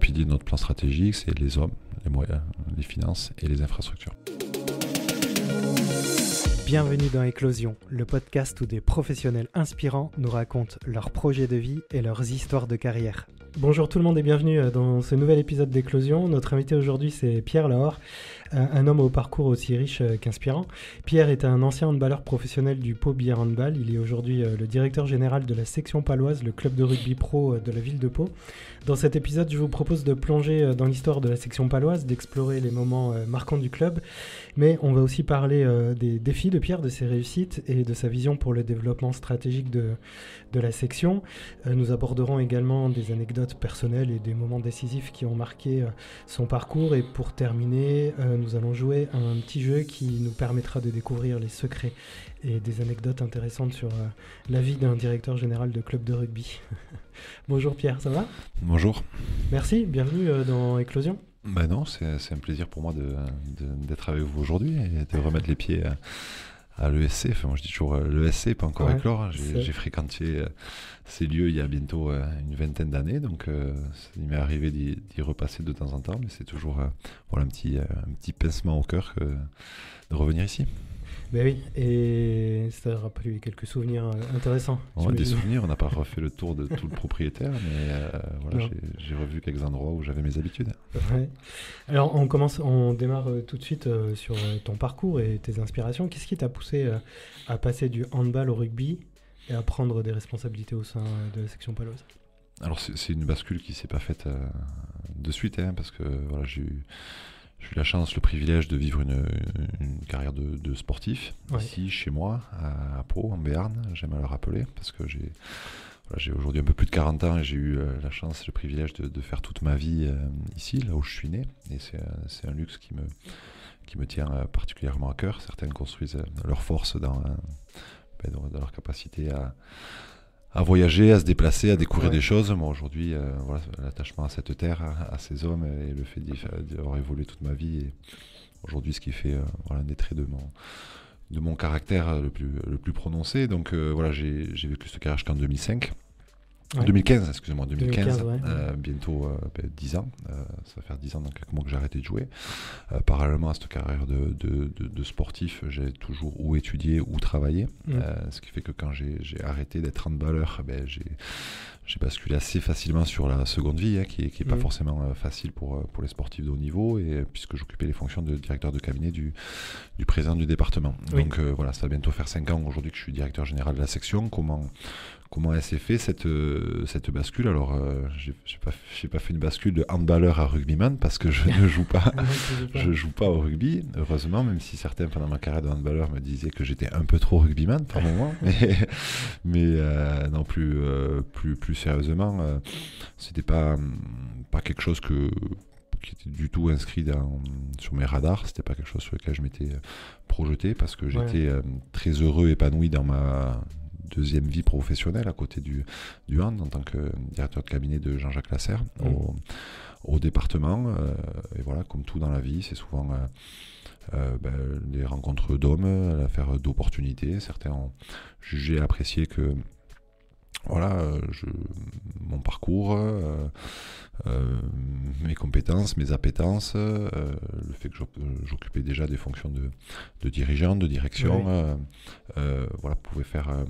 piliers de notre plan stratégique, c'est les hommes, les moyens, les finances et les infrastructures. Bienvenue dans Éclosion, le podcast où des professionnels inspirants nous racontent leurs projets de vie et leurs histoires de carrière. Bonjour tout le monde et bienvenue dans ce nouvel épisode d'Éclosion. Notre invité aujourd'hui c'est Pierre Lahore, un homme au parcours aussi riche qu'inspirant. Pierre est un ancien handballeur professionnel du Pau Billard Handball. Il est aujourd'hui le directeur général de la section paloise, le club de rugby pro de la ville de Pau. Dans cet épisode, je vous propose de plonger dans l'histoire de la section paloise, d'explorer les moments marquants du club, mais on va aussi parler des défis de Pierre, de ses réussites et de sa vision pour le développement stratégique de la section. Nous aborderons également des anecdotes personnelles et des moments décisifs qui ont marqué son parcours. Et pour terminer, nous allons jouer à un petit jeu qui nous permettra de découvrir les secrets et des anecdotes intéressantes sur la vie d'un directeur général de club de rugby. Bonjour Pierre, ça va ? Bonjour. Merci, bienvenue dans Éclosion. Ben non, c'est un plaisir pour moi d'être avec vous aujourd'hui et de remettre les pieds à l'ESC. Enfin, moi je dis toujours l'ESC, pas encore éclore. J'ai fréquenté ces lieux il y a bientôt une vingtaine d'années, donc il m'est arrivé d'y repasser de temps en temps, mais c'est toujours un petit pincement au cœur de revenir ici. Ben oui, et ça a rappelé quelques souvenirs intéressants. Ouais, des souvenirs, on n'a pas refait le tour de tout le propriétaire, mais j'ai revu quelques endroits où j'avais mes habitudes. Ouais. Alors on démarre tout de suite sur ton parcours et tes inspirations. Qu'est-ce qui t'a poussé à passer du handball au rugby et à prendre des responsabilités au sein de la section paloise ? Alors c'est une bascule qui ne s'est pas faite de suite, parce que voilà, j'ai eu la chance, le privilège de vivre une carrière de sportif ici, chez moi, à Pau, en Béarn. J'aime à le rappeler parce que j'ai aujourd'hui un peu plus de 40 ans et j'ai eu la chance, le privilège de faire toute ma vie ici, là où je suis né. Et c'est un luxe qui me tient particulièrement à cœur. Certains construisent leur force dans leur capacité à voyager, à se déplacer, à découvrir des choses. Moi aujourd'hui, l'attachement à cette terre, à ces hommes et le fait d'avoir évolué toute ma vie et aujourd'hui ce qui fait un des traits de mon caractère le plus prononcé. Donc j'ai vécu ce carrière jusqu'en 2005. 2015, excusez-moi, 2015, bientôt 10 ans, ça va faire 10 ans dans quelques mois que j'ai arrêté de jouer. Parallèlement à cette carrière de sportif, j'ai toujours ou étudié ou travaillé, ce qui fait que quand j'ai arrêté d'être handballeur, j'ai basculé assez facilement sur la seconde vie, qui est pas forcément facile pour les sportifs de haut niveau, et puisque j'occupais les fonctions de directeur de cabinet du président du département. Donc ça va bientôt faire 5 ans aujourd'hui que je suis directeur général de la section. Comment elle s'est fait cette bascule ? Alors, j'ai pas fait une bascule de handballeur à rugbyman parce que je ne joue pas, je joue pas au rugby. Heureusement, même si certains pendant ma carrière de handballeur me disaient que j'étais un peu trop rugbyman par moment, mais non plus sérieusement, c'était pas quelque chose qui était du tout inscrit sur mes radars. C'était pas quelque chose sur lequel je m'étais projeté parce que j'étais très heureux, épanoui dans ma deuxième vie professionnelle à côté du hand en tant que directeur de cabinet de Jean-Jacques Lasserre au département. Et voilà, comme tout dans la vie, c'est souvent des rencontres d'hommes, l'affaire d'opportunités. Certains ont jugé, apprécié que mon parcours, mes compétences, mes appétences, le fait que j'occupais déjà des fonctions de dirigeant, de direction, pouvait faire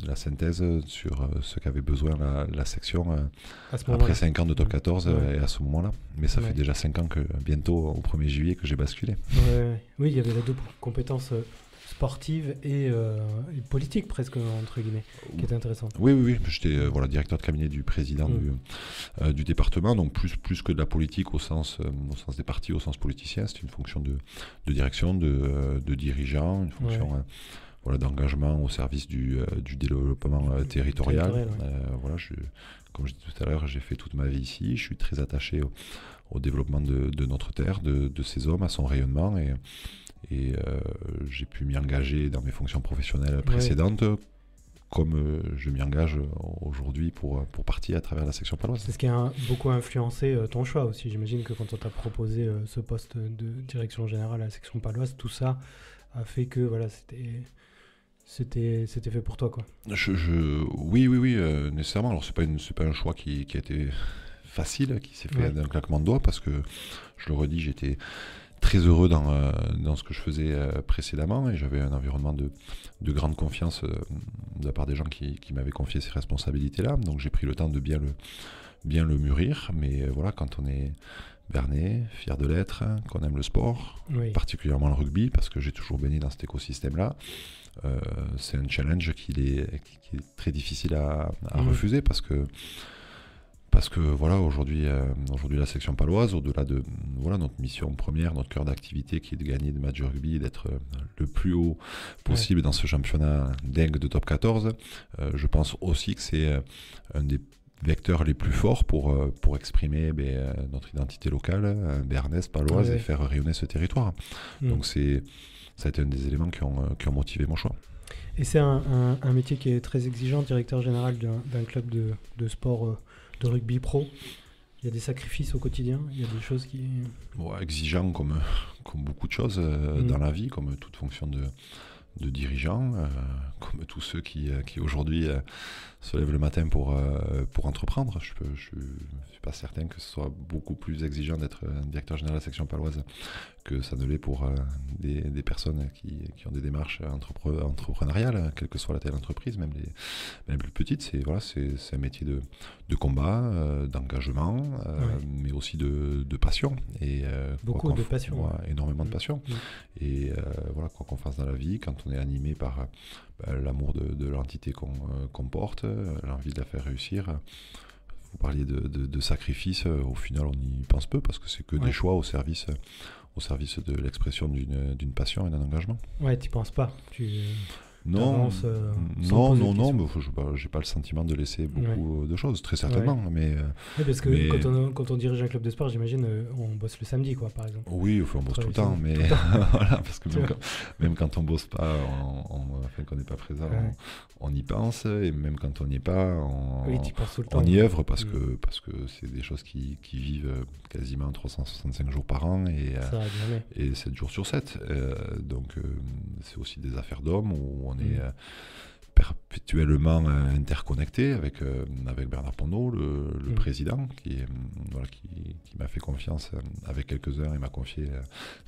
la synthèse sur ce qu'avait besoin la section après 5 ans de top 14 et à ce moment-là. Mais ça fait déjà 5 ans que bientôt, au 1er juillet, que j'ai basculé. Oui, il y avait la double compétence sportive et politique presque entre guillemets, qui était intéressante. Oui. J'étais directeur de cabinet du président du département, donc plus que de la politique au sens des partis, au sens politicien. C'était une fonction de direction, de dirigeant, une fonction d'engagement au service du développement territorial. Comme je disais tout à l'heure, j'ai fait toute ma vie ici. Je suis très attaché au développement de notre terre, de ses hommes, à son rayonnement et j'ai pu m'y engager dans mes fonctions professionnelles précédentes comme je m'y engage aujourd'hui pour partir à travers la section paloise. C'est ce qui a beaucoup influencé ton choix aussi. J'imagine que quand on t'a proposé ce poste de direction générale à la section paloise, tout ça a fait que c'était fait pour toi, quoi. Oui, nécessairement. Alors c'est pas un choix qui a été facile, qui s'est fait d'un claquement de doigts, parce que, je le redis, j'étais très heureux dans ce que je faisais précédemment, et j'avais un environnement de grande confiance de la part des gens qui m'avaient confié ces responsabilités-là. Donc j'ai pris le temps de bien le mûrir, mais voilà, quand on est Bernais, fier de l'être, qu'on aime le sport, particulièrement le rugby, parce que j'ai toujours baigné dans cet écosystème-là, c'est un challenge qui est très difficile à refuser, parce que voilà, aujourd'hui la section paloise, au-delà de notre mission première, notre cœur d'activité qui est de gagner des matchs de rugby, d'être le plus haut possible dans ce championnat dingue de top 14, je pense aussi que c'est un des vecteurs les plus forts pour exprimer notre identité locale, béarnaise, paloise, et faire rayonner ce territoire. Donc ça a été un des éléments qui ont motivé mon choix. Et c'est un métier qui est très exigeant, directeur général d'un club de sport de rugby pro. Il y a des sacrifices au quotidien, il y a des choses qui... Exigeant comme beaucoup de choses dans la vie, comme toute fonction de dirigeant, comme tous ceux qui aujourd'hui se lèvent le matin pour entreprendre. Je suis pas certain que ce soit beaucoup plus exigeant d'être directeur général de la section paloise que ça ne l'est pour des personnes qui ont des démarches entrepreneuriales, quelle que soit la taille de l'entreprise, même les plus petites. C'est un métier de combat, d'engagement, mais aussi de passion. Et, beaucoup de passion. Énormément de passion. Et voilà, quoi qu'on fasse dans la vie, quand on est animé par l'amour de l'entité qu'on porte, l'envie de la faire réussir. Vous parliez de sacrifice, au final on y pense peu, parce que c'est que des choix au service de l'expression d'une passion et d'un engagement. Ouais, tu penses pas. Non, mais j'ai pas le sentiment de laisser beaucoup de choses, très certainement. Mais parce que quand on dirige un club de sport, j'imagine, on bosse le samedi, quoi, par exemple. Oui, on bosse tout le temps, mais voilà, parce que même quand on bosse pas, qu'on n'est pas présent, on y pense, et même quand on n'y est pas, on y œuvre, parce que c'est des choses qui vivent quasiment 365 jours par an et 7 jours sur 7. Donc c'est aussi des affaires d'hommes où on est perpétuellement interconnecté avec Bernard Pondot, le président, qui m'a fait confiance avec quelques heures et m'a confié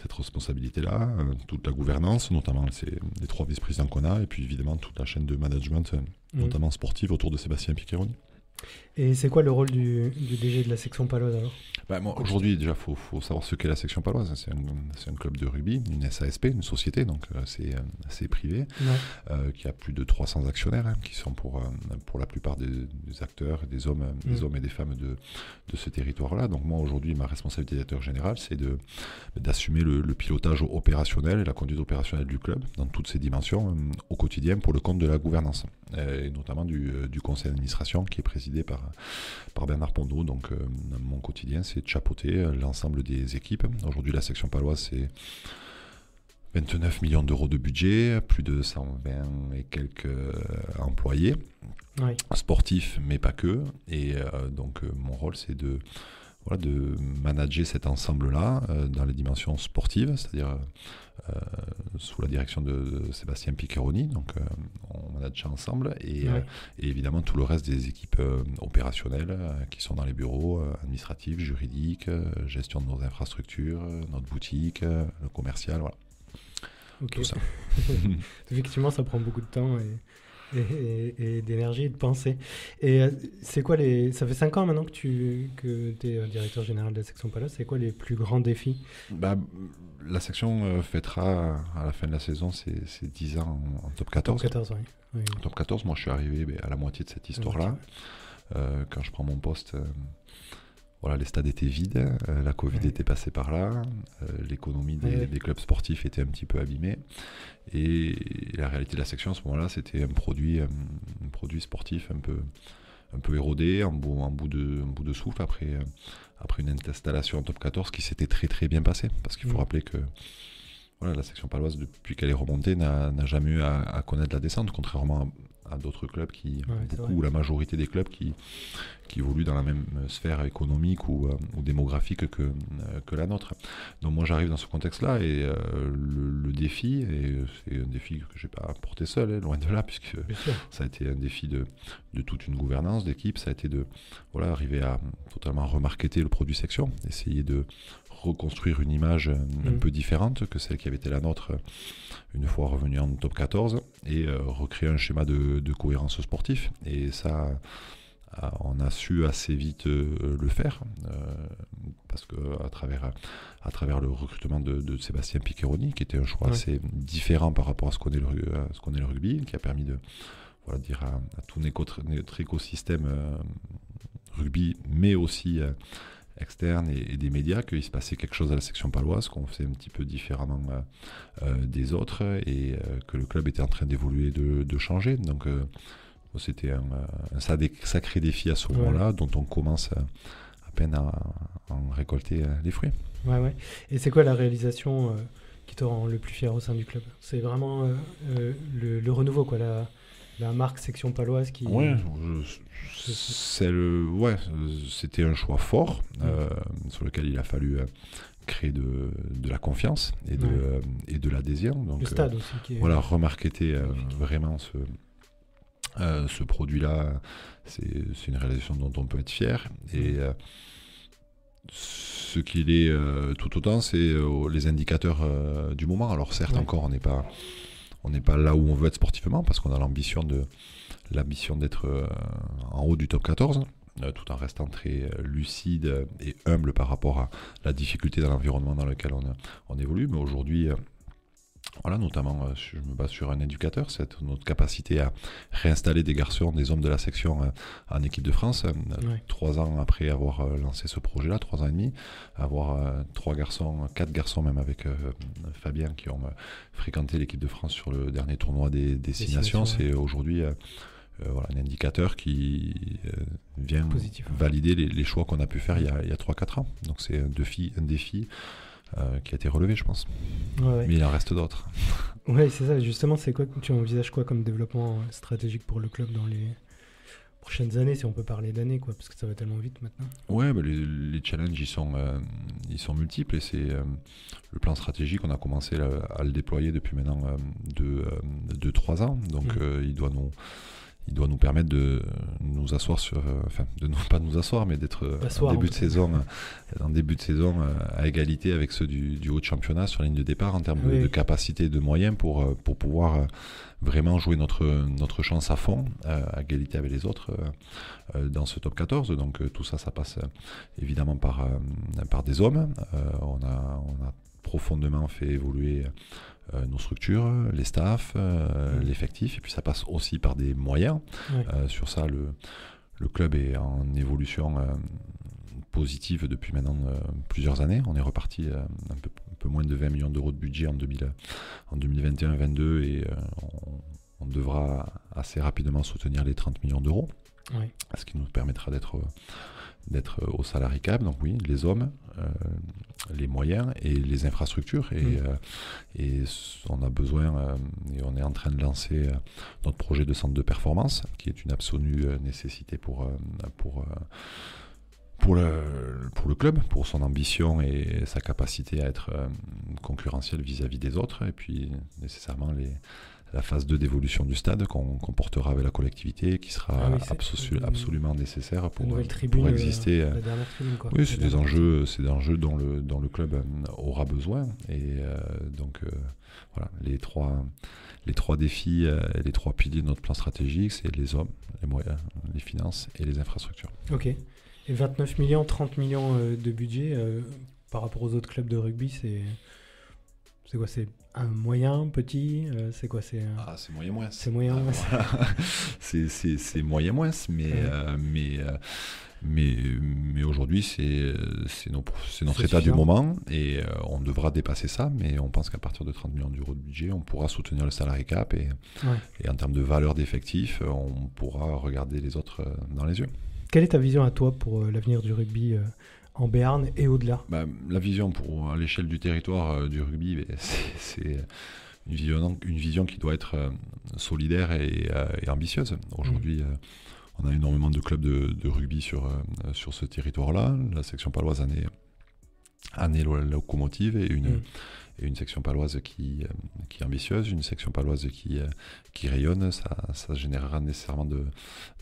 cette responsabilité-là, toute la gouvernance, notamment les 3 vice-présidents qu'on a, et puis évidemment toute la chaîne de management, notamment sportive, autour de Sébastien Piccheroni. Et c'est quoi le rôle du DG de la section paloise alors ? Aujourd'hui, déjà, faut savoir ce qu'est la section paloise. C'est un club de rugby, une SASP, une société, donc c'est privé, qui a plus de 300 actionnaires, qui sont pour la plupart des acteurs, des hommes et des femmes de ce territoire-là. Donc moi, aujourd'hui, ma responsabilité de directeur général, c'est d'assumer le pilotage opérationnel et la conduite opérationnelle du club dans toutes ses dimensions au quotidien pour le compte de la gouvernance, et notamment du conseil d'administration qui est présidé par Bernard Pondot. Donc mon quotidien, c'est de chapeauter l'ensemble des équipes. Aujourd'hui, la section paloise, c'est 29 millions d'euros de budget, plus de 120 et quelques employés, sportifs, mais pas que. Et donc mon rôle, c'est de manager cet ensemble-là dans les dimensions sportives, c'est-à-dire sous la direction de Sébastien Piccheroni, donc on manage ensemble, et évidemment tout le reste des équipes opérationnelles qui sont dans les bureaux administratifs, juridiques, gestion de nos infrastructures, notre boutique, le commercial, voilà. Okay. Tout ça. Effectivement, ça prend beaucoup de temps et d'énergie et de pensée. Et c'est quoi ça fait 5 ans maintenant que tu es directeur général de la section paloise. C'est quoi les plus grands défis ? La section fêtera à la fin de la saison ses 10 ans en top 14. Top 14, oui. Top 14, moi je suis arrivé à la moitié de cette histoire-là. Quand je prends mon poste, les stades étaient vides, la Covid était passée par là, l'économie des clubs sportifs était un petit peu abîmée, et la réalité de la section à ce moment-là, c'était un produit sportif un peu érodé, en bout de souffle après une installation en top 14 qui s'était très très bien passée, parce qu'il faut rappeler que la section paloise, depuis qu'elle est remontée, n'a jamais eu à connaître la descente, contrairement à d'autres clubs ou la majorité des clubs qui évoluent dans la même sphère économique ou démographique que la nôtre. Donc moi j'arrive dans ce contexte-là et le défi, et c'est un défi que je n'ai pas porté seul, loin de là, puisque ça a été un défi de toute une gouvernance d'équipe, ça a été de arriver à totalement remarketer le produit section, essayer de reconstruire une image un peu différente que celle qui avait été la nôtre une fois revenu en top 14 et recréer un schéma de cohérence sportif. Et ça, on a su assez vite le faire parce qu'à travers le recrutement de Sébastien Piccheroni, qui était un choix assez différent par rapport à ce qu'on est le rugby, qui a permis de dire à tout notre écosystème rugby, mais aussi externe et des médias, qu'il se passait quelque chose à la section paloise, qu'on faisait un petit peu différemment des autres et que le club était en train d'évoluer, de changer. Donc c'était un sacré défi à ce moment-là, dont on commence à peine à en récolter les fruits. Ouais. Et c'est quoi la réalisation qui te rend le plus fier au sein du club? C'est vraiment le renouveau, quoi, la marque section paloise qui... c'était un choix fort sur lequel il a fallu créer de la confiance et de l'adhésion. Donc, le stade aussi qui est... remarketer vraiment ce produit-là, c'est une réalisation dont on peut être fier. Et ce qu'il est tout autant, c'est les indicateurs du moment. Alors certes, encore, on n'est pas là où on veut être sportivement, parce qu'on a l'ambition d'être en haut du top 14, tout en restant très lucide et humble par rapport à la difficulté dans l'environnement dans lequel on évolue. Mais aujourd'hui, notamment, je me base sur un indicateur, c'est notre capacité à réinstaller des hommes de la section en équipe de France. 3 ans après avoir lancé ce projet-là, 3 ans et demi, avoir 4 garçons même avec Fabien qui ont fréquenté l'équipe de France sur le dernier tournoi des Destination, c'est aujourd'hui un indicateur qui vient valider les choix qu'on a pu faire il y a 3-4 ans. Donc c'est un défi qui a été relevé, je pense. Mais il en reste d'autres. Oui, c'est ça. Justement, c'est quoi, tu envisages quoi comme développement stratégique pour le club dans les prochaines années, si on peut parler d'années, quoi, parce que ça va tellement vite maintenant? Les challenges, ils sont multiples, et c'est le plan stratégique, on a commencé à le déployer depuis maintenant 2-3 ans. Donc il doit nous permettre de nous asseoir de ne pas nous asseoir, mais d'être en début de saison à égalité avec ceux du haut de championnat sur la ligne de départ en termes de capacité et de moyens pour pouvoir vraiment jouer notre chance à fond, à égalité avec les autres dans ce top 14. Donc tout ça passe évidemment par des hommes. On a profondément fait évoluer nos structures, les staffs, l'effectif, et puis ça passe aussi par des moyens. Sur ça, le club est en évolution positive depuis maintenant plusieurs années. On est reparti un peu moins de 20 millions d'euros de budget en 2021-22 et on devra assez rapidement soutenir les 30 millions d'euros, ce qui nous permettra d'être au salarié cap. Donc oui, les hommes, les moyens et les infrastructures, et on a besoin et on est en train de lancer notre projet de centre de performance, qui est une absolue nécessité pour le club, pour son ambition et sa capacité à être concurrentiel vis-à-vis des autres, et puis nécessairement la phase 2 d'évolution du stade qu'on portera avec la collectivité, qui sera absolument nécessaire pour exister. La dernière tribune, quoi. Oui, c'est des enjeux dont le club aura besoin. Et donc les trois défis, les 3 piliers de notre plan stratégique, c'est les hommes, les moyens, les finances et les infrastructures. Ok. Et 29 millions, 30 millions de budget par rapport aux autres clubs de rugby, c'est quoi? C'est un moyen, petit, c'est quoi? C'est moyen moins. C'est moyen moins. C'est moyen moins, mais aujourd'hui c'est notre état du moment, et on devra dépasser ça, mais on pense qu'à partir de 30 millions d'euros de budget, on pourra soutenir le salarié cap, et en termes de valeur d'effectif, on pourra regarder les autres dans les yeux. Quelle est ta vision à toi pour l'avenir du rugby en Béarn et au-delà? La vision à l'échelle du territoire du rugby, une vision qui doit être solidaire et ambitieuse. Aujourd'hui, on a énormément de clubs de rugby sur ce territoire-là. La section paloise en est la locomotive et une section paloise qui est ambitieuse, une section paloise qui rayonne, ça générera nécessairement de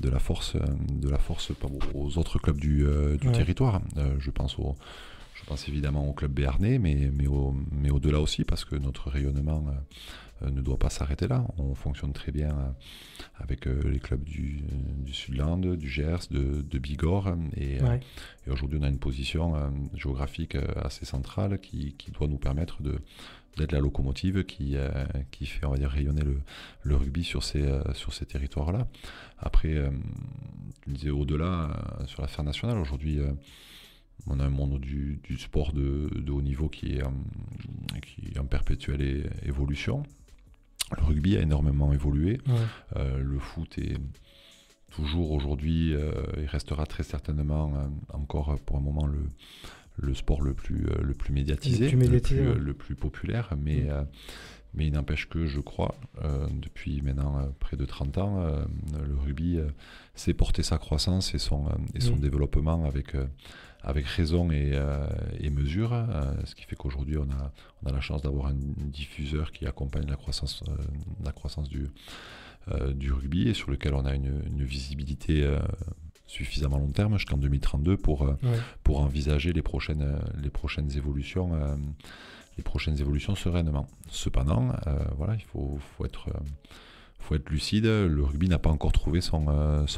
la force aux autres clubs du territoire. Je pense évidemment au club béarnais, mais au-delà aussi, parce que notre rayonnement ne doit pas s'arrêter là. On fonctionne très bien avec les clubs du Sudland, du Gers, de Bigorre, et aujourd'hui on a une position géographique assez centrale qui doit nous permettre d'être la locomotive qui fait, on va dire, rayonner le rugby sur ces territoires-là. Après, je disais, au-delà, sur la sphère nationale, aujourd'hui, on a un monde du sport de haut niveau qui est en perpétuelle évolution. Le rugby a énormément évolué. Le foot est toujours aujourd'hui, il restera très certainement encore pour un moment le sport le plus médiatisé, le plus populaire, mais il n'empêche que, je crois, depuis maintenant près de 30 ans, le rugby s'est porté sa croissance et son développement avec raison et mesure, ce qui fait qu'aujourd'hui on a la chance d'avoir un diffuseur qui accompagne la croissance du rugby et sur lequel on a une visibilité suffisamment long terme jusqu'en 2032 pour envisager les prochaines évolutions sereinement. Cependant, il faut être lucide, le rugby n'a pas encore trouvé son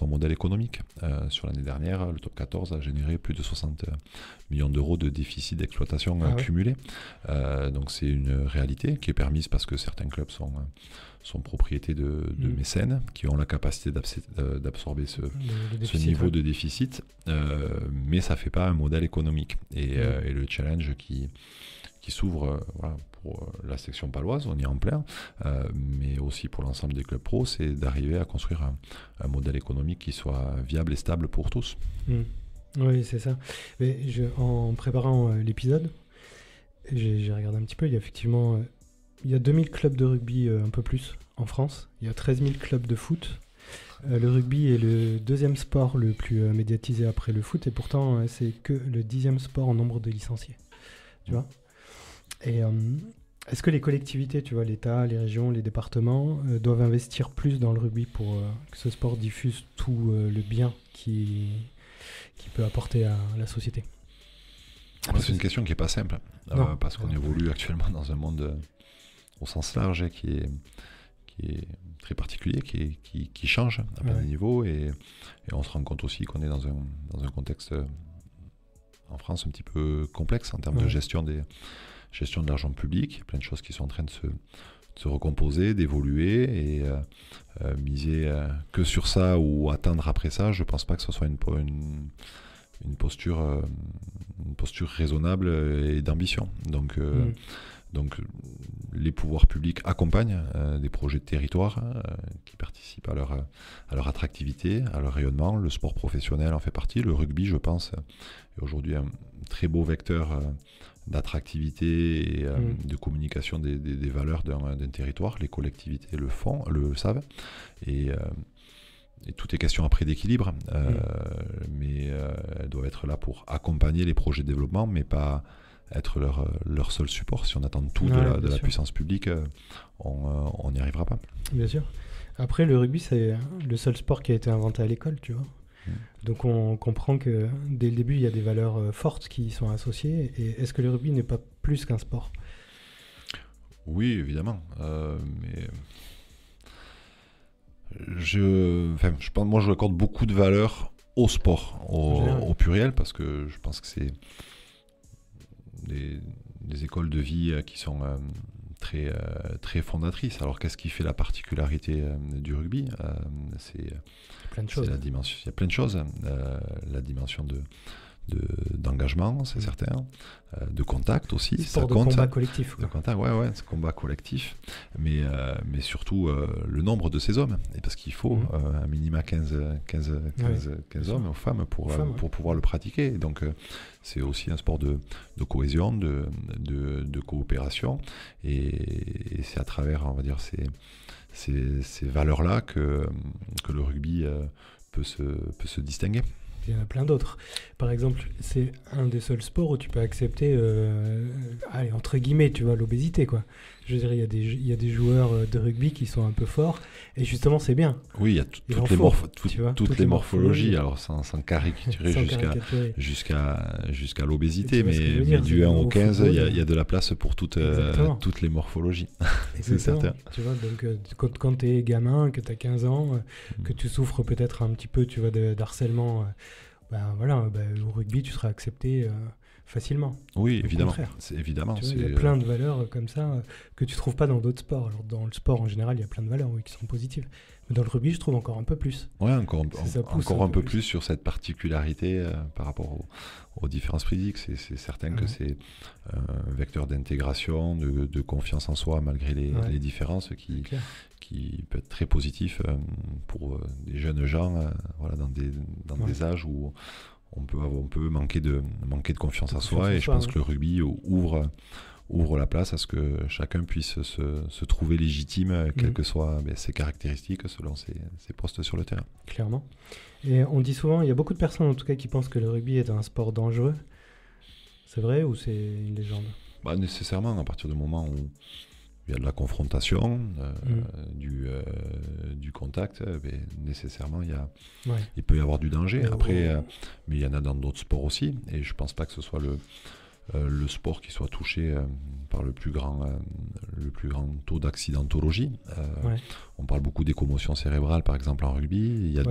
modèle économique. Sur l'année dernière, le top 14 a généré plus de 60 millions d'euros de déficit d'exploitation cumulé. Donc c'est une réalité qui est permise parce que certains clubs sont propriétés de mécènes qui ont la capacité d'absorber ce niveau de déficit, mais ça ne fait pas un modèle économique. Et le challenge qui s'ouvre pour la section paloise, on y est en plein, mais aussi pour l'ensemble des clubs pro, c'est d'arriver à construire un modèle économique qui soit viable et stable pour tous. Oui, c'est ça. Mais en préparant l'épisode, j'ai regardé un petit peu, il y a 2000 clubs de rugby, un peu plus, en France. Il y a 13 000 clubs de foot. Le rugby est le deuxième sport le plus médiatisé après le foot, et pourtant c'est que le 10e sport en nombre de licenciés. Tu vois ? Et est-ce que les collectivités, tu vois, l'État, les régions, les départements, doivent investir plus dans le rugby pour que ce sport diffuse tout le bien qui peut apporter à la société ? C'est une question qui n'est pas simple, parce qu'on évolue actuellement dans un monde au sens large qui est très particulier, qui change à plein de niveaux, et on se rend compte aussi qu'on est dans un contexte en France un petit peu complexe en termes de gestion de l'argent public. Il y a plein de choses qui sont en train de se recomposer, d'évoluer, et miser que sur ça ou attendre après ça, je ne pense pas que ce soit une posture raisonnable et d'ambition. Donc les pouvoirs publics accompagnent des projets de territoire qui participent à leur attractivité, à leur rayonnement. Le sport professionnel en fait partie. Le rugby, je pense, est aujourd'hui un très beau vecteur d'attractivité et de communication des valeurs d'un territoire. Les collectivités le savent. Et tout est question après d'équilibre. Mais elles doivent être là pour accompagner les projets de développement, mais pas être leur seul support. Si on attend tout de la puissance publique, on n'y arrivera pas. Bien sûr. Après, le rugby, c'est le seul sport qui a été inventé à l'école, tu vois. Donc on comprend que dès le début, il y a des valeurs fortes qui y sont associées. Et est-ce que le rugby n'est pas plus qu'un sport ? Oui, évidemment. Mais moi, je accorde beaucoup de valeur au sport, au pluriel, parce que je pense que c'est des écoles de vie qui sont très fondatrices. Alors qu'est-ce qui fait la particularité du rugby ? Plein de choses. Il y a plein de choses. La dimension de d'engagement, c'est certain, de contact aussi. Sport de combat collectif. De contact, c'est combat collectif, mais surtout le nombre de ces hommes, et parce qu'il faut un minima 15 hommes ou femmes pour pouvoir le pratiquer. Donc c'est aussi un sport de cohésion, de coopération, et c'est à travers, on va dire, ces valeurs-là que le rugby peut se distinguer. Il y en a plein d'autres. Par exemple, c'est un des seuls sports où tu peux accepter, entre guillemets, tu vois, l'obésité, quoi. Je veux dire, il y a des joueurs de rugby qui sont un peu forts, et justement, c'est bien. Oui, il y a toutes les morphologies, alors sans caricaturer jusqu'à l'obésité, mais du 1 au 15, il y a de la place pour toutes les morphologies. C'est certain. Tu vois, donc quand tu es gamin, que tu as 15 ans, que tu souffres peut-être un petit peu, tu vois, d'harcèlement, au rugby, tu seras accepté facilement. Oui, évidemment. Évidemment. Il y a plein de valeurs comme ça que tu ne trouves pas dans d'autres sports. Alors, dans le sport, en général, il y a plein de valeurs qui sont positives. Mais dans le rugby, je trouve encore un peu plus. Oui, encore un peu plus sur cette particularité par rapport aux différences physiques. C'est certain que c'est un vecteur d'intégration, de confiance en soi, malgré les différences qui peut être très positif pour des jeunes gens dans des âges où on peut manquer de confiance en soi, et je pense que le rugby ouvre la place à ce que chacun puisse se trouver légitime, quelles que soient ses caractéristiques selon ses postes sur le terrain. Clairement. Et on dit souvent, il y a beaucoup de personnes en tout cas qui pensent que le rugby est un sport dangereux. C'est vrai ou c'est une légende ? Nécessairement, à partir du moment où il y a de la confrontation, du contact, nécessairement il peut y avoir du danger. Après, mais il y en a dans d'autres sports aussi, et je ne pense pas que ce soit le sport qui soit touché par le plus grand taux d'accidentologie. On parle beaucoup des commotions cérébrales, par exemple en rugby. Il y a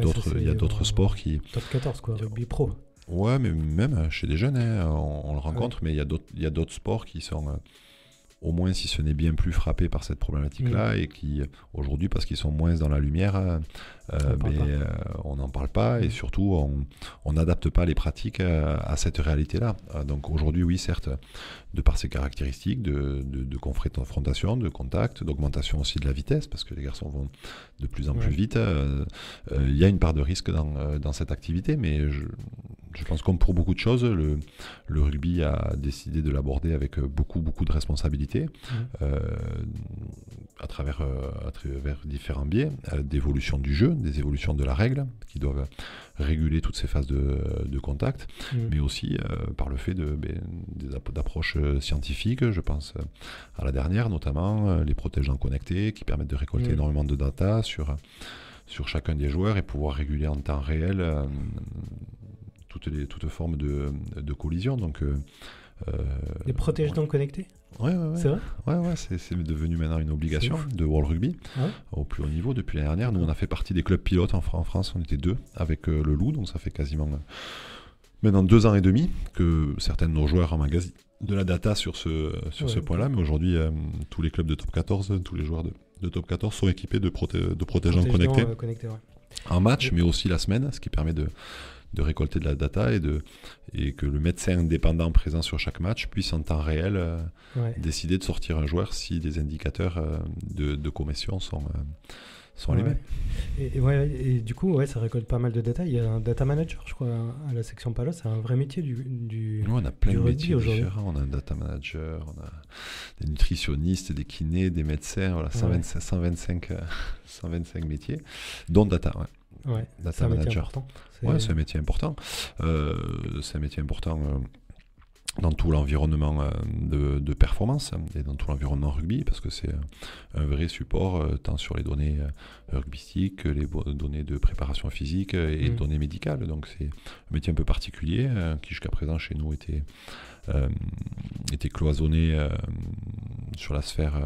d'autres sports qui... Top 14, quoi, rugby pro. Ouais, mais même chez des jeunes, on le rencontre, mais il y a d'autres sports qui sont... au moins si ce n'est bien plus frappé par cette problématique-là, et qui, aujourd'hui, parce qu'ils sont moins dans la lumière, on n'en parle pas, et surtout, on n'adapte pas les pratiques à cette réalité-là. Donc aujourd'hui, oui, certes, de par ses caractéristiques de confrontation, de contact, d'augmentation aussi de la vitesse, parce que les garçons vont de plus en plus vite, il y a une part de risque dans cette activité, mais je pense comme pour beaucoup de choses, le rugby a décidé de l'aborder avec beaucoup de responsabilités, à travers différents biais, d'évolution du jeu, des évolutions de la règle, qui doivent réguler toutes ces phases de contact, mais aussi par le fait d'approches scientifiques. Je pense à la dernière, notamment les protège-dents connectés, qui permettent de récolter énormément de data sur chacun des joueurs et pouvoir réguler en temps réel toutes formes de collision. Donc, les protège-dents connectés ? Ouais. C'est vrai ? Ouais, c'est devenu maintenant une obligation de World Rugby au plus haut niveau depuis l'année dernière. Nous, on a fait partie des clubs pilotes en France. On était 2 avec le Loup, donc ça fait quasiment maintenant 2 ans et demi que certains de nos joueurs emmagasinent de la data sur ce point-là. Mais aujourd'hui, tous les clubs de top 14, tous les joueurs de top 14 sont équipés de protège-dents connectés en match, mais aussi la semaine, ce qui permet de récolter de la data et que le médecin indépendant présent sur chaque match puisse en temps réel décider de sortir un joueur si les indicateurs de commotion sont les mêmes. Et du coup, ça récolte pas mal de data. Il y a un data manager, je crois, à la section Palos. C'est un vrai métier du on a plein de métiers différents. On a un data manager, on a des nutritionnistes, des kinés, des médecins, 125 métiers, dont data. Data c'est un manager. métier important. C'est un métier important. C'est un métier important dans tout l'environnement de performance et dans tout l'environnement rugby, parce que c'est un vrai support tant sur les données rugbystiques que les données de préparation physique et données médicales. Donc c'est un métier un peu particulier qui jusqu'à présent chez nous était cloisonné sur la sphère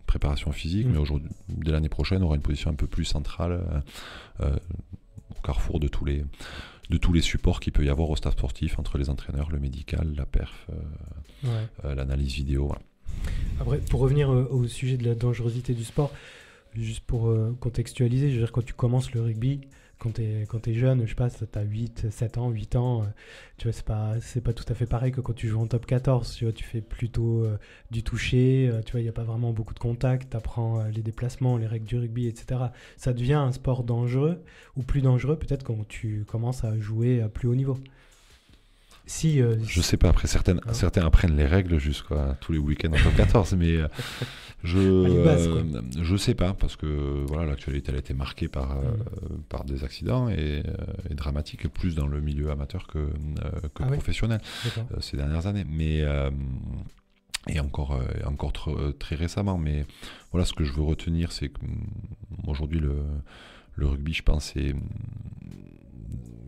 préparation physique, mais aujourd'hui, dès l'année prochaine, on aura une position un peu plus centrale au carrefour de tous les supports qu'il peut y avoir au staff sportif, entre les entraîneurs, le médical, la perf, l'analyse vidéo. Voilà. Après, pour revenir au sujet de la dangerosité du sport, juste pour contextualiser, je veux dire, quand tu commences le rugby, quand t'es jeune, je sais pas, t'as 7 ans, 8 ans, tu vois, c'est pas tout à fait pareil que quand tu joues en top 14, tu vois, tu fais plutôt du toucher, tu vois, il n'y a pas vraiment beaucoup de contact, t'apprends les déplacements, les règles du rugby, etc. Ça devient un sport dangereux, ou plus dangereux peut-être quand tu commences à jouer à plus haut niveau. Je sais pas, après certains apprennent les règles jusqu'à tous les week-ends en top 14, mais je sais pas, parce que voilà, l'actualité elle a été marquée par des accidents et dramatiques, plus dans le milieu amateur que professionnel ces dernières années. Mais et encore très récemment. Mais voilà, ce que je veux retenir, c'est que aujourd'hui le rugby, je pense, c'est...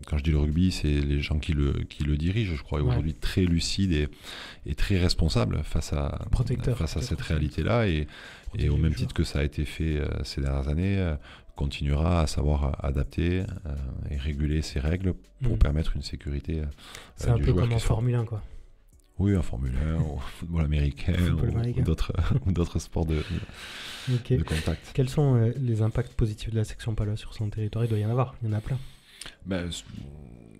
Quand je dis le rugby, c'est les gens qui le dirigent, je crois, est aujourd'hui très lucide et très responsable face à cette réalité-là. Et au même titre que ça a été fait ces dernières années, continuera à savoir adapter et réguler ses règles pour permettre une sécurité c'est un peu comme en Formule 1, quoi. Oui, en Formule 1, au football américain, ou d'autres sports de contact. Quels sont les impacts positifs de la section paloise sur son territoire? Il doit y en avoir, il y en a plein.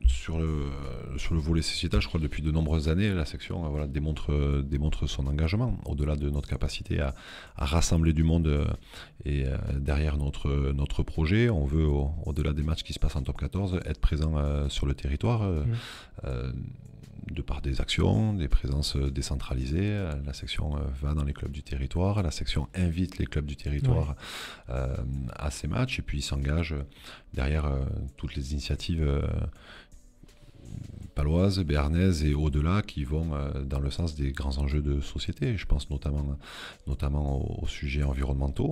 Sur le volet sociétal, je crois que depuis de nombreuses années, la section démontre son engagement, au-delà de notre capacité à rassembler du monde et derrière notre projet. On veut, au-delà des matchs qui se passent en top 14, être présent sur le territoire, de par des actions, des présences décentralisées. La section va dans les clubs du territoire, la section invite les clubs du territoire à ces matchs, et puis s'engage derrière toutes les initiatives paloises, béarnaises et au-delà qui vont dans le sens des grands enjeux de société. Je pense notamment aux sujets environnementaux.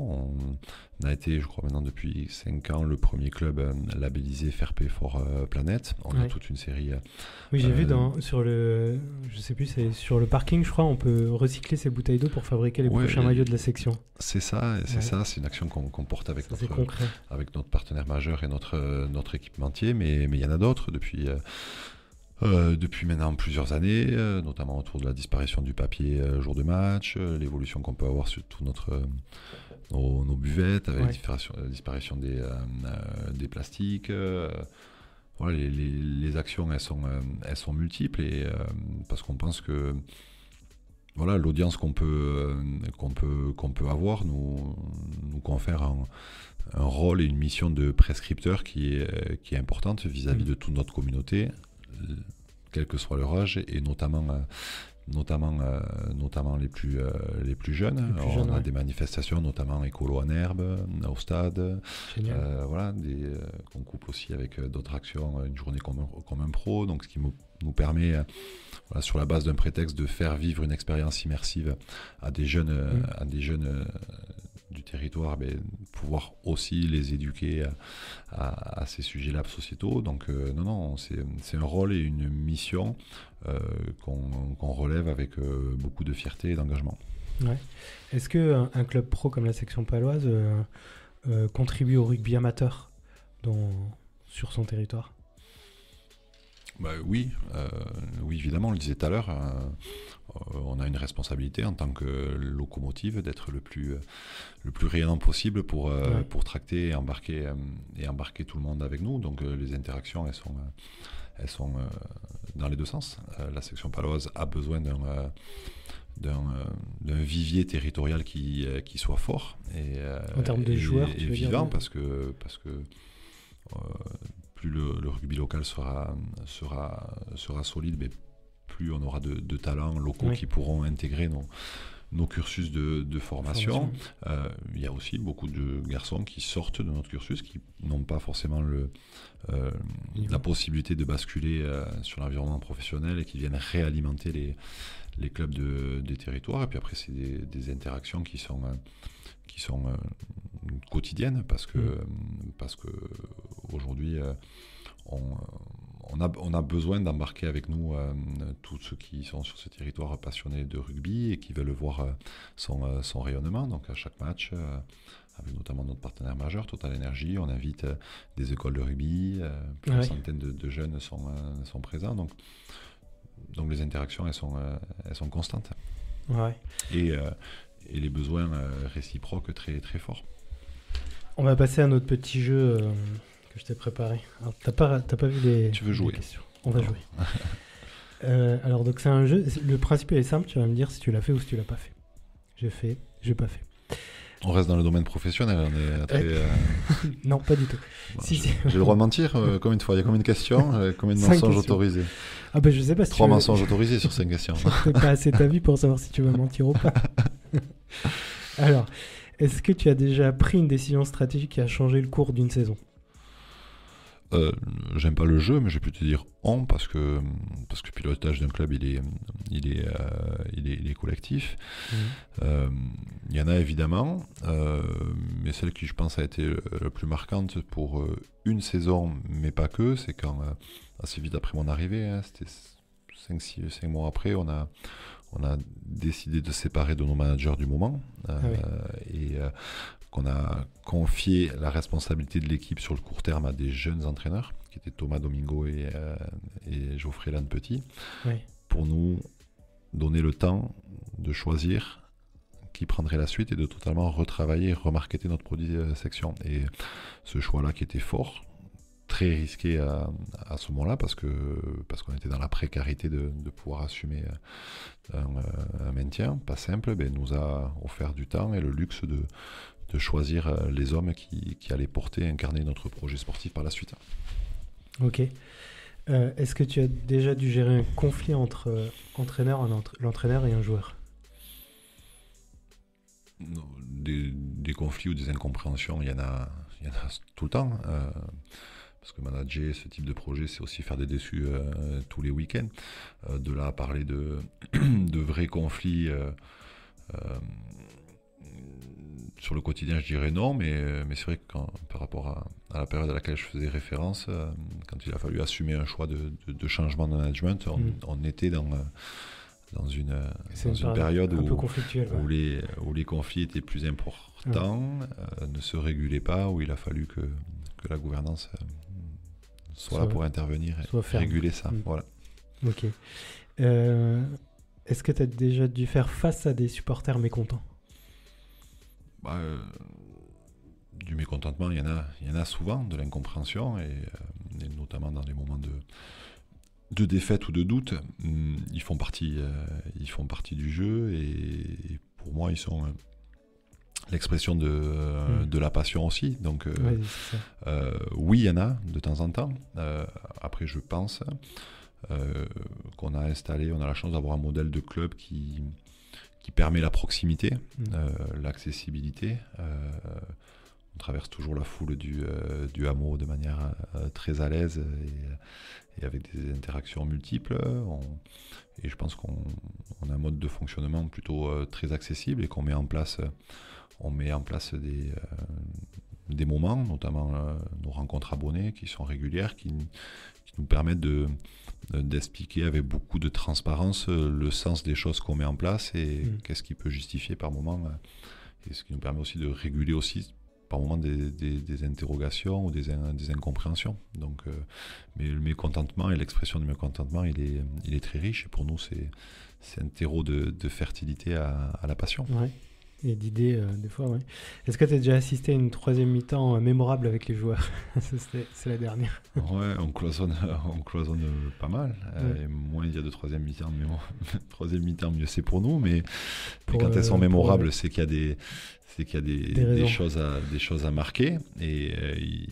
On a été, je crois maintenant depuis 5 ans, le premier club labellisé Fair Play for Planet. On a toute une série... Oui, j'ai vu sur le parking, je crois, on peut recycler ces bouteilles d'eau pour fabriquer les prochains maillots de la section. C'est ça, c'est une action qu'on porte avec notre partenaire majeur et notre équipementier, mais il y en a d'autres depuis maintenant plusieurs années, notamment autour de la disparition du papier jour de match, l'évolution qu'on peut avoir sur tout nos buvettes, avec la disparition des plastiques. Voilà, les actions, elles sont multiples, et parce qu'on pense que voilà, l'audience qu'on peut avoir nous confère un rôle et une mission de prescripteur qui est importante vis-à-vis de toute notre communauté, quel que soit leur âge, et notamment les plus jeunes. On a des manifestations, notamment écolo en herbe, au stade, qu'on couple aussi avec d'autres actions, une journée comme un pro, donc ce qui nous permet, sur la base d'un prétexte, de faire vivre une expérience immersive à des jeunes du territoire, pouvoir aussi les éduquer à ces sujets-là sociétaux. Donc c'est un rôle et une mission qu'on relève avec beaucoup de fierté et d'engagement. Ouais. Est-ce qu'un club pro comme la section paloise contribue au rugby amateur sur son territoire? Oui, évidemment, on le disait tout à l'heure, on a une responsabilité en tant que locomotive d'être le plus rayonnant possible pour tracter et embarquer tout le monde avec nous. Donc les interactions, elles sont dans les deux sens. La section paloise a besoin d'un vivier territorial qui soit fort et en termes de joueurs, et vivant, parce que plus le rugby local sera solide, mais plus on aura de talents locaux qui pourront intégrer nos cursus de formation. Il y a aussi beaucoup de garçons qui sortent de notre cursus, qui n'ont pas forcément la possibilité de basculer sur l'environnement professionnel et qui viennent réalimenter les clubs des territoires. Et puis après, c'est des interactions qui sont quotidiennes, parce que aujourd'hui on a besoin d'embarquer avec nous tous ceux qui sont sur ce territoire passionnés de rugby et qui veulent voir son rayonnement. Donc à chaque match, avec notamment notre partenaire majeur Total Energy, on invite des écoles de rugby, plusieurs centaines de jeunes sont présents. Donc les interactions, elles sont constantes. Et les besoins réciproques très, très forts. On va passer à notre petit jeu que je t'ai préparé. Alors, t'as pas vu les, tu veux jouer. Les questions. On va jouer. Alors, donc, c'est un jeu. Le principe est simple. Tu vas me dire si tu l'as fait ou si tu l'as pas fait. J'ai fait, j'ai pas fait. On reste dans le domaine professionnel. On est très, Non, pas du tout. Bon, Si. J'ai le droit de mentir combien de fois? Il y a combien de questions? Combien de 5 mensonges questions. autorisés? Ah ben je sais pas si 3 tu veux... mensonges autorisés sur 5 questions. T'as pas assez ta vie pour savoir si tu vas mentir ou pas. Alors, est-ce que tu as déjà pris une décision stratégique qui a changé le cours d'une saison? J'aime pas le jeu, mais je peux te dire on parce que le pilotage d'un club il est collectif. Il y en a évidemment, mais celle qui je pense a été la plus marquante pour une saison, mais pas que, c'est quand assez vite après mon arrivée, hein, c'était 5 mois après, on a décidé de séparer de nos managers du moment et qu'on a confié la responsabilité de l'équipe sur le court terme à des jeunes entraîneurs, qui étaient Thomas Domingo et Geoffrey Lannepetit, pour nous donner le temps de choisir qui prendrait la suite et de totalement retravailler et remarketer notre produit section. Et ce choix-là qui était fort, très risqué à ce moment-là, parce qu'on était dans la précarité de pouvoir assumer un maintien, pas simple, nous a offert du temps et le luxe de choisir les hommes qui allaient porter, incarner notre projet sportif par la suite. Ok. Est-ce que tu as déjà dû gérer un conflit entre l'entraîneur et un joueur? Des conflits ou des incompréhensions, il y en a tout le temps. Parce que manager ce type de projet, c'est aussi faire des déçus tous les week-ends. De là à parler de vrais conflits sur le quotidien, je dirais non, mais c'est vrai que par rapport à la période à laquelle je faisais référence, quand il a fallu assumer un choix de changement de management, on était dans une période où les conflits étaient plus importants, ne se régulaient pas, où il a fallu que la gouvernance soit là pour intervenir et réguler ça. Voilà. Ok. Est-ce que tu as déjà dû faire face à des supporters mécontents? Du mécontentement, il y en a souvent, de l'incompréhension, et notamment dans les moments de défaite ou de doute. Ils font partie du jeu, et pour moi, ils sont l'expression de la passion aussi. Donc, oui, il y en a de temps en temps. Après, je pense qu'on a on a la chance d'avoir un modèle de club qui permet la proximité, l'accessibilité. On traverse toujours la foule du hameau de manière très à l'aise et avec des interactions multiples. Et je pense qu'on a un mode de fonctionnement plutôt très accessible et qu'on met en place des moments, notamment nos rencontres abonnées qui sont régulières, qui nous permettent d'expliquer avec beaucoup de transparence le sens des choses qu'on met en place et qu'est-ce qui peut justifier par moment, et ce qui nous permet aussi de réguler aussi par moment des interrogations ou des incompréhensions. Donc, mais le mécontentement et l'expression du mécontentement, il est très riche, et pour nous c'est un terreau de fertilité à la passion. Ouais. Et d'idées, des fois, ouais. Est-ce que tu as déjà assisté à une troisième mi-temps mémorable avec les joueurs? C'est la dernière. Ouais, on cloisonne pas mal. Et moins il y a de troisième mi-temps, troisième mi-temps, mieux c'est pour nous. Mais quand elles sont mémorables, c'est qu'il y a des choses à marquer. Et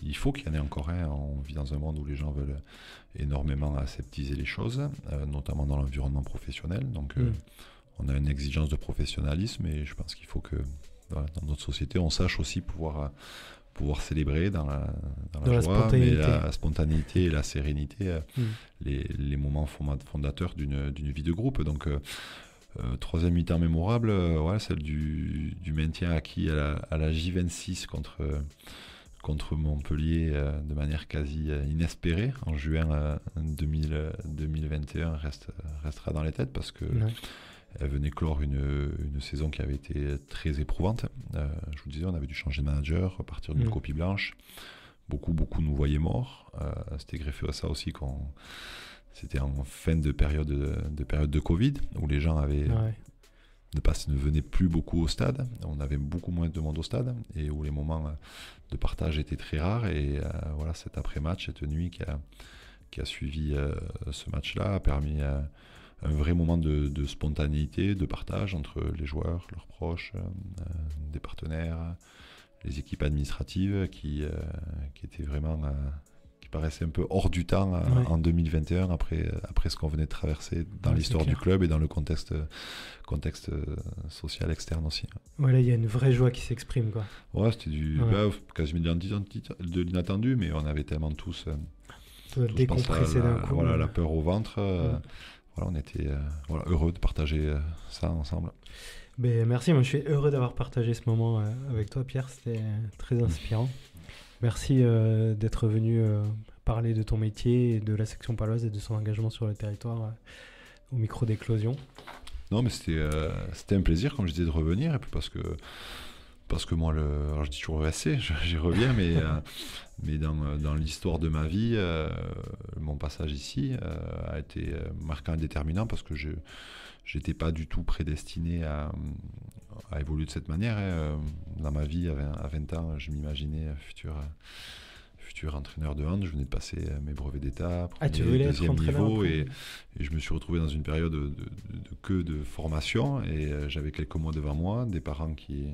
il faut qu'il y en ait encore un. On vit dans un monde où les gens veulent énormément aseptiser les choses, notamment dans l'environnement professionnel. Donc, on a une exigence de professionnalisme, et je pense qu'il faut que dans notre société, on sache aussi pouvoir célébrer dans la joie, mais la spontanéité et la sérénité, les moments fondateurs d'une vie de groupe. Donc, troisième mi-temps mémorable, celle du maintien acquis à la J26 contre Montpellier de manière quasi inespérée en juin 2021 restera dans les têtes, parce que elle venait clore une saison qui avait été très éprouvante. Je vous disais, on avait dû changer de manager, repartir d'une copie blanche. Beaucoup nous voyaient morts. C'était greffé à ça aussi c'était en fin de période de Covid, où les gens avaient ne venaient plus beaucoup au stade. On avait beaucoup moins de monde au stade et où les moments de partage étaient très rares. Et voilà, cet après-match, cette nuit qui a suivi ce match-là a permis un vrai moment de spontanéité, de partage entre les joueurs, leurs proches, des partenaires, les équipes administratives qui étaient vraiment... qui paraissait un peu hors du temps en 2021 après ce qu'on venait de traverser dans l'histoire du club et dans le contexte social externe aussi. Voilà, il y a une vraie joie qui s'exprime, quoi. Ouais, c'était quasiment de l'inattendu, mais on avait tellement tous décompressé d'un coup. Voilà, la peur au ventre. Voilà, on était heureux de partager ça ensemble. Merci, moi je suis heureux d'avoir partagé ce moment avec toi, Pierre, c'était très inspirant. Merci d'être venu parler de ton métier et de la section paloise et de son engagement sur le territoire au micro d'Éclosion. Non, mais c'était un plaisir, comme je disais, de revenir. Et puis parce que moi, alors je dis toujours ESC, j'y reviens, mais dans l'histoire de ma vie, mon passage ici a été marquant et déterminant parce que je n'étais pas du tout prédestiné à évoluer de cette manière. Dans ma vie, à 20 ans, je m'imaginais futur entraîneur de hand. Je venais de passer mes brevets d'état, deuxième niveau, et je me suis retrouvé dans une période de formation, et j'avais quelques mois devant moi, des parents qui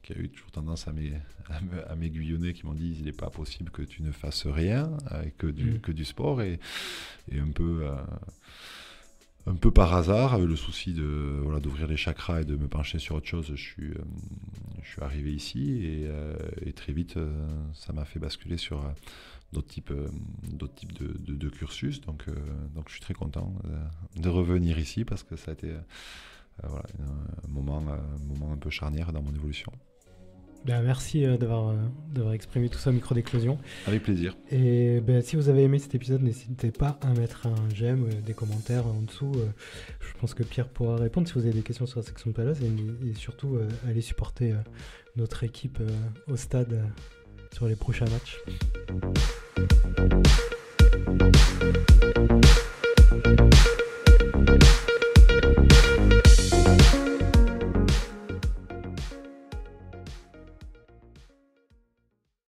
a eu toujours tendance à m'aiguillonner, qui m'ont dit il n'est pas possible que tu ne fasses rien, que du sport, et un peu par hasard, le souci d'ouvrir les chakras et de me pencher sur autre chose, je suis arrivé ici, et très vite ça m'a fait basculer sur d'autres types de cursus, donc je suis très content de revenir ici parce que ça a été un moment un peu charnière dans mon évolution. Merci d'avoir exprimé tout ça au micro d'Éclosion. Avec plaisir. Et si vous avez aimé cet épisode, n'hésitez pas à mettre un j'aime, des commentaires en dessous. Je pense que Pierre pourra répondre si vous avez des questions sur la section de Paloise, et surtout aller supporter notre équipe au stade sur les prochains matchs.